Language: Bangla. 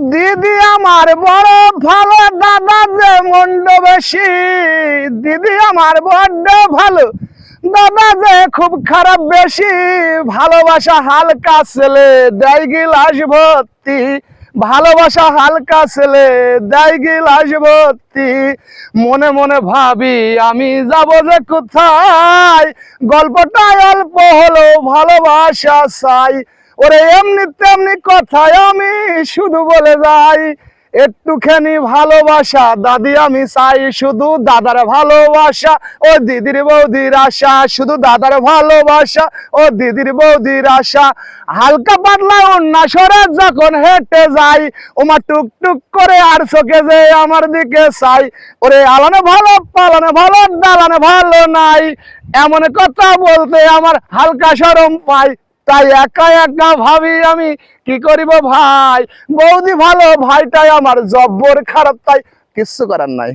দিদি আমার বড় ভালো, দাদা যে মন্ড বেশি। দিদি আমার বড্ড ভালো, দাদা যে খুব খারাপ বেশি। ভালোবাসা হালকা ছেলে দেয় গিলাস ভর্তি, ভালোবাসা হালকা ছেলে দেয় গিলাস ভর্তি। মনে মনে ভাবি আমি যাব যে কোথায়, গল্পটা অল্প হলো ভালোবাসা চাই। ওরে এমনি তেমনি কথায় আমি শুধু বলে যাই, একটুখানি ভালোবাসা দাদি আমি চাই, শুধু দাদার ভালোবাসা ও দিদির বৌদির আশা, শুধু দাদার ভালোবাসা ও দিদির বৌদির আশা। হালকা পাতলা অন্যা সরে যখন হেঁটে যাই, ওমা টুকটুক করে আর চোখে যে আমার দিকে চাই। ওরে আলানে ভালো পালানে ভালো দালানে ভালো নাই, এমন কথা বলতে আমার হালকা শরম পাই। তাই একা একা ভাবি আমি কি করিব ভাই, বৌদি ভালো ভাইটাই আমার জব্বর খারাপ, তাই কিচ্ছু করার নাই।